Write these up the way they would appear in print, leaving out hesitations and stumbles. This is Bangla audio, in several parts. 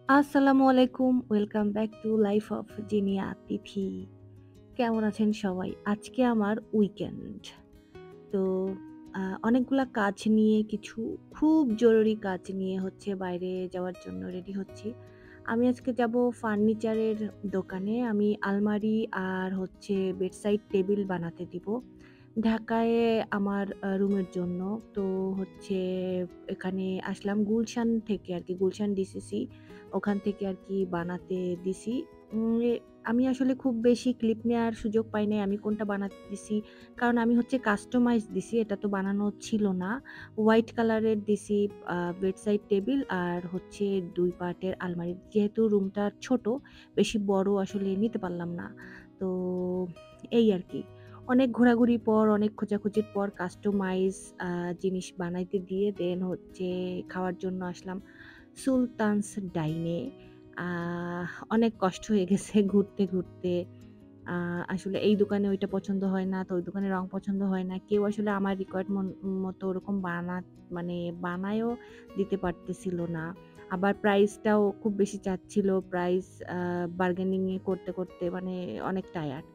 আসসালামু আলাইকুম। Welcome back to life of Jinia Tithi. কেমন আছেন সবাই? আজকে আমার উইকেন্ড। তো অনেকগুলা কাজ নিয়ে কিছু খুব জরুরি কাজ নিয়ে হচ্ছে বাইরে যাওয়ার জন্য রেডি হচ্ছি। আমি আজকে যাবো ফার্নিচারের দোকানে। আমি আলমারি আর হচ্ছে বেডসাইড টেবিল বানাতে দিব। ঢাকায় আমার রুমের জন্য। তো হচ্ছে এখানে আসলাম গুলশান থেকে আরকি, গুলশান ডিসিসি ওখান থেকে আরকি বানাতে দিছি। এ আমি আসলে খুব বেশি ক্লিপ নেয়ার সুযোগ পাই নাই আমি কোনটা বানাতে দিছি। কারণ আমি হচ্ছে কাস্টমাইজ দিছি। এটা তো বানানো ছিল না। হোয়াইট কালারের দিছি বেডসাইড টেবিল আর হচ্ছে ২ পার্টের আলমারি। যেহেতু রুমটা ছোট, বেশি বড় আসলে নিতে পারলাম না। তো এই আরকি। অনেক ঘোরাঘুরির পর, অনেক খোঁজাখুঁজির পর কাস্টমাইজ আ জিনিস বানাইতে দিয়ে দেন হচ্ছে খাওয়ার জন্য আসলাম সুলতানস ডাইনে। অনেক কষ্ট হয়ে গেছে ঘুরতে, ঘুরতে। আ আসলে এই দোকানে ওইটা পছন্দ হয় না, তো ওই দোকানে রং পছন্দ হয় না। কেউ আসলে আমার রিকোয়ার্ড মতো ওরকম মানে বানায়ও দিতে পারতেছিল না। আবার প্রাইসটাও খুব বেশি চাচ্ছিল। প্রাইস আ বার্গেনিং করতে, করতে মানে অনেক টায়ার্ড।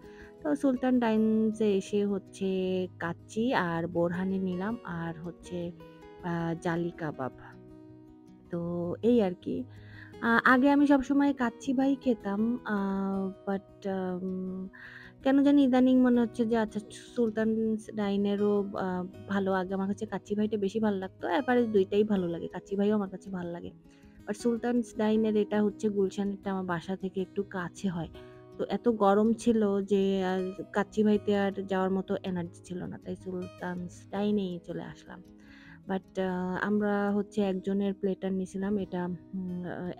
তো সুলতান ডাইনসে এসে হচ্ছে কাচ্চি আর বোরহানি নিলাম আর হচ্ছে আ জালি কাবাব। তো এই আরকি। আগে আমি সবসময় কাচ্চি ভাই খেতাম। আ বাট কেন জানি ইদানিং মনে হচ্ছে যে আচ্ছা সুলতান'স ডাইনেরও আ ভালো। আগে আমার কাছে কাচ্চি ভাইটা বেশি ভাল লাগতো। এভারেজ ২ টাই ভালো লাগে। কাচ্চি ভাইও আমার কাছে ভাল লাগে। বাট সুলতান'স ডাইনের এটা হচ্ছে গুলশানেরটা আমার বাসা থেকে একটু কাছে হয়। তো এত গরম ছিল যে আর কাচ্চি ভাইতে আর যাওয়ার মতো এনার্জি ছিল না। তাই সুলতান'স ডাইনেই চলে আসলাম। বাট আমরা হচ্ছে একজনের প্লেটার নিছিলাম। এটা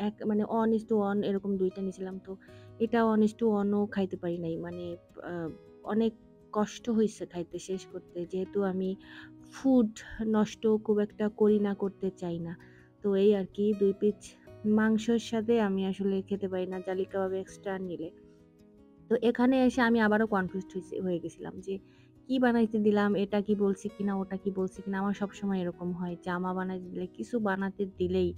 এক মানে 1:1 এরকম ২ টা নিছিলাম। তো এটা 1:1 ও খাইতে পারি নাই। মানে আ অনেক কষ্ট হইছে খাইতে শেষ করতে। যেহেতু আমি ফুড নষ্ট খুব একটা করি না, করতে চাই না। তো এই আরকি ২ পিস মাংসর সাথে আমি আসলে খেতে পারি না জালি কাবাব এক্সট্রা নিলে। তো এখানে এসে আমি আবারও কনফিউজড হয়ে গেছিলাম যে, কি বানাইতে দিলাম? এটা কি বলছি কিনা, ওটা কি বলছি কিনা? আমার সবসময় এরকম হয়। জামা বানাইতে দিলে, কিছু বানাতে দিলেই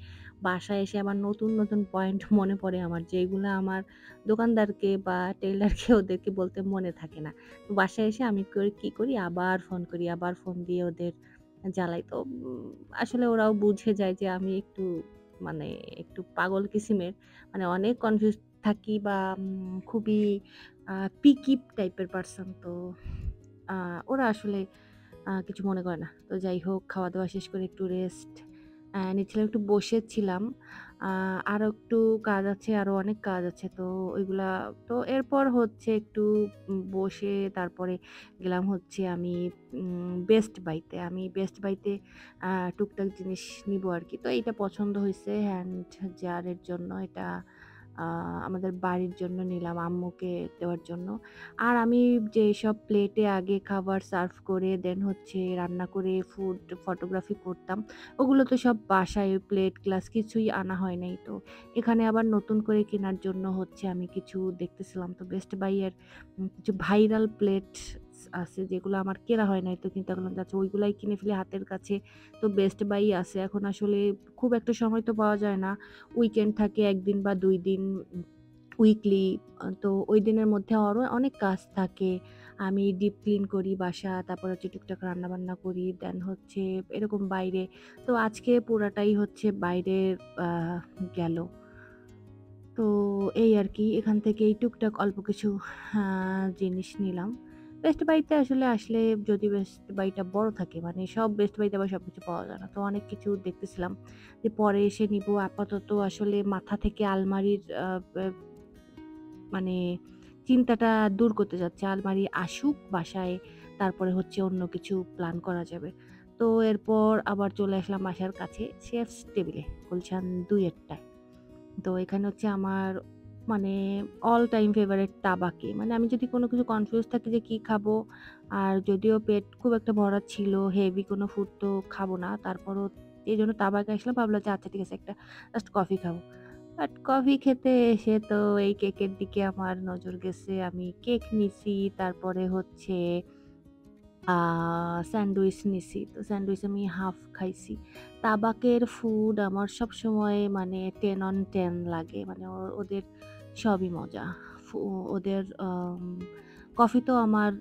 বাসায় এসে আবার নতুন, নতুন পয়েন্ট মনে পড়ে আমার যেগুলা আমার দোকানদারকে বা টেইলরকে ওদেরকে বলতে মনে থাকে না। তো বাসায় এসে আমি কি করি? আবার ফোন করি। আবার ফোন দিয়ে ওদের জ্বালাই। তো আসলে ওরাও বুঝে যায় যে আমি একটু মানে একটু পাগল কিসিমের। মানে অনেক কনফিউজড থাকি বা খুবই আ পিকি টাইপের পারসন। তো আ ওরা আসলে কিছু মনে করে না। তো যাই হোক খাওয়া-দাওয়া শেষ করে একটু রেস্ট নিচ্ছিলাম, একটু বসেছিলাম। আ আরো একটু কাজ আছে, আরো অনেক কাজ আছে। তো ওইগুলা তো এরপর হচ্ছে একটু বসে তারপরে গেলাম হচ্ছে আমি বেস্ট বাইতে। আমি বেস্ট বাইতে টুকটাক জিনিস নিবো আরকি। তো এইটা পছন্দ হইছে হ্যান্ড জারের জন্য এটা আ আমাদের বাড়ির জন্য নিলাম আম্মুকে দেওয়ার জন্য। আর আমি যেসব প্লেটে আগে খাবার সার্ভ করে দেন হচ্ছে রান্না করে ফুড ফটোগ্রাফি করতাম, ওগুলো তো সব বাসায় প্লেট গ্লাস কিছুই আনা হয় নাই। তো এখানে আবার নতুন করে কেনার জন্য হচ্ছে আমি কিছু দেখতেছিলাম। তো বেস্ট বাই এর কিছু ভাইরাল প্লেট আছে যেগুলো আমার কেনা হয় নাই। তো চিন্তা করলাম যে আচ্ছা ওইগুলাই কিনে ফেলি হাতের কাছে। তো বেস্ট বাই আছে। এখন আসলে খুব একটা সময় তো পাওয়া যায় না। উইকেন্ড থাকে ১ দিন বা ২ দিন উইকলি। তো ওই দিনের মধ্যে আরো অনেক কাজ থাকে। আমি ডিপ ক্লিন করি বাসা, তারপর হচ্ছে টুকটাক রান্নাবান্না করি। দেন হচ্ছে এরকম বাইরে। তো আজকে পুরাটাই হচ্ছে বাইরে আ গেল। তো এই আরকি এখান থেকেই টুকটাক অল্প কিছু জিনিস নিলাম। বেস্ট বাইতে আসলে আসলে যদি বেস্ট বাইটা বড় থাকে মানে সব বেস্ট বাইতে আবার সবকিছু পাওয়া যায় না। তো অনেক কিছু দেখতেছিলাম যে পরে এসে নিবো। আপাতত আসলে মাথা থেকে আলমারির আ বে মানে চিন্তাটা দূর করতে চাচ্ছি। আলমারি আসুক বাসায়, তারপরে হচ্ছে অন্য কিছু প্ল্যান করা যাবে। তো এরপর আবার চলে আসলাম বাসার কাছে শেফস টেবিলে গুলশান ২ এরটায়। তো এখানে হচ্ছে আমার মানে অল টাইম ফেভারাইট তাবাকি। মানে আমি যদি কোনো কিছু কনফিউজ থাকি যে কি খাবো, আর যদিও পেট খুব একটা ভরা ছিল, হেভি কোনো ফুড তো খাবো না। তারপরও এজন্য তাবাকে আসলাম ভাবলাম যে আচ্ছা ঠিক আছে একটা জাস্ট কফি খাবো। বাট কফি খেতে এসে তো এই কেকের দিকে আমার নজর গেছে। আমি কেক নিছি। তারপরে হচ্ছে আ স্যান্ডউইচ নিছি। তো স্যান্ডউইচ আমি হাফ খাইছি। তাবাকের ফুড আমার সবসময় মানে 10 on 10 লাগে। মানে ওদের সবই মজা। ওদের কফি তো আমার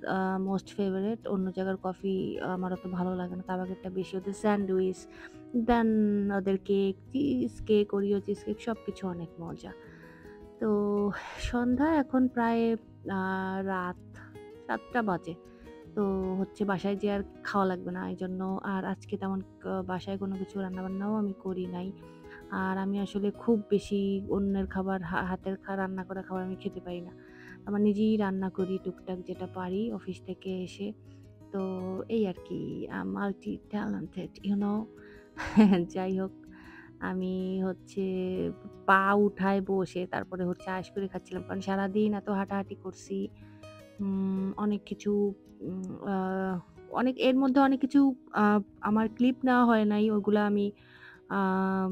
মোস্ট ফেভারাইট। অন্য জায়গার কফি আমার অত ভালো লাগে না। তাবাকেরটা বেশি। ওদের স্যান্ডউইচ, দেন ওদের cake, cheese cake, Oreo cheese cake সবকিছু অনেক মজা। তো সন্ধ্যা এখন প্রায় রাত ৭টা বাজে। তো হচ্ছে বাসায় যেয়ে আর খাওয়া লাগবে না। এজন্য আর আজকে তেমন বাসায় কোনো কিছু রান্নাবান্নাও আমি করি নাই। আর আমি আসলে খুব বেশি অন্যের খাবার হাতের রান্না করা খাবার আমি খেতে পারি না। আমার নিজেই রান্না করি টুকটাক যেটা পারি অফিস থেকে এসে। তো এই আরকি মাল্টি ট্যালেন্টেড ইউ নো যাই হোক আমি হচ্ছে পা উঠায় বসে তারপরে হচ্ছে আয়েশ করে খাচ্ছিলাম। কারণ সারাদিন এত হাঁটাহাঁটি করছি। অনেক কিছু উম আ অনেক এর মধ্যে অনেক কিছু আ আমার ক্লিপ নেওয়া হয় নাই। ওগুলা আমি আম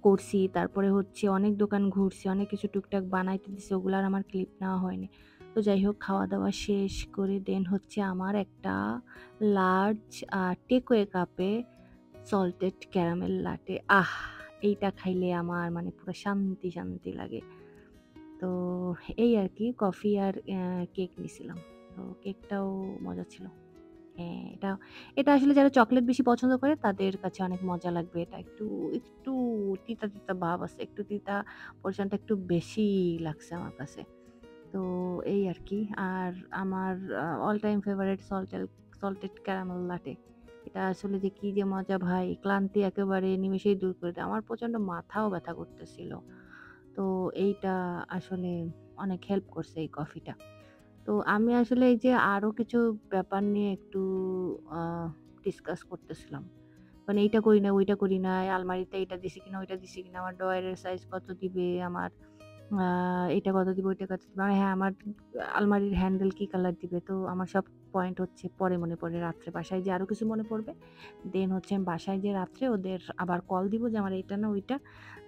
করছি। তারপরে হচ্ছে অনেক দোকান ঘুরছি। অনেক কিছু টুকটাক বানাইতে দিছি। ওগুলার আমার ক্লিপ নেওয়া হয়নি। তো যাই হোক খাওয়া-দাওয়া শেষ করে দেন হচ্ছে আমার একটা লার্জ টেকওয়ে কাপে সল্টেড ক্যারামেল লাটে। এইটা খাইলে আমার মানে পুরো শান্তি, শান্তি লাগে। তো এই আরকি কফি আর কেক নিছিলাম। তো কেকটাও মজা ছিল। হ্যাঁ, এটা আসলে যারা চকোলেট বেশি পছন্দ করে তাদের কাছে অনেক মজা লাগবে। এটা একটু তিতা, তিতা ভাব আছে। একটু তিতা পোরশনটা একটু বেশি লাগছে আমার কাছে। তো এই আরকি। আর আমার all time favourite salted caramel latte. এটা আসলে যে কি যে মজা ভাই! ক্লান্তি একেবারে নিমেষেই দূর করে দেয়। আমার প্রচন্ড মাথাও ব্যথা করতেছিল। তো এইটা আসলে অনেক হেল্প করছে এই কফিটা। তো আমি আসলে এই যে আরো কিছু ব্যাপার নিয়ে একটু আ ডিসকাস করতেছিলাম। মানে এইটা করি না, ওইটা করি না, আলমারিতে এইটা দিছি কিনা, ওইটা দিছি কিনা, আমার ড্রয়ারের সাইজ কত দিবে, আমার আ এটা কত দিবে, ওইটা কত দিবে। হ্যাঁ, আমার আলমারির হ্যান্ডেল কি কালার দিবে। তো আমার সব পয়েন্ট হচ্ছে পরে মনে পড়ে রাত্রে বাসায় যেয়ে আরো কিছু মনে পড়বে। দেন হচ্ছে আমি বাসায় যেয়ে রাত্রে ওদের আবার কল দিব যে আমার এইটা না ওইটা।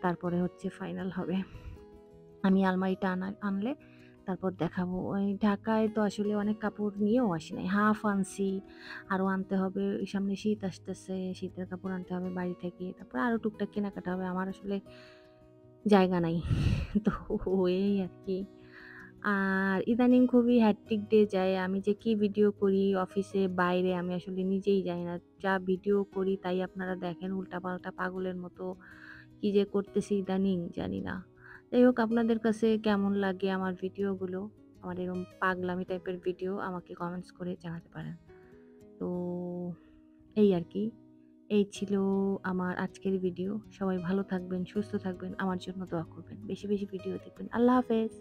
তারপরে হচ্ছে ফাইনাল হবে। আমি আলমারিটা আনলে তারপর দেখাবো। ওই ঢাকায় তো আসলে অনেক কাপড় নিয়েও আসি নাই। হাফ আনছি, আরো আনতে হবে। সামনে শীত আসতেছে, শীতের কাপড় আনতে হবে বাড়ি থেকে। তারপরে আরো টুকটাক কেনাকাটা হবে। আমার আসলে জায়গা নাই। তো এই আরকি। আর ইদানিং খুবই হ্যাট্রিক ডে যায়। আমি যে কি ভিডিও করি অফিসে, বাইরে আমি আসলে নিজেই জানি না। যা ভিডিও করি তাই আপনারা দেখেন উল্টাপাল্টা পাগলের মতো। কি যে করতেছি ইদানিং জানি না। যাই হোক আপনাদের কাছে কেমন লাগে আমার ভিডিওগুলো? আমার এরকম পাগলামি টাইপের ভিডিও আমাকে কমেন্টস করে জানাতে পারেন। তো এই আরকি। এই ছিল আমার আজকের ভিডিও। সবাই ভালো থাকবেন, সুস্থ থাকবেন। আমার জন্য দোয়া করবেন। বেশি, বেশি ভিডিও দেখবেন। আল্লাহ হাফেজ।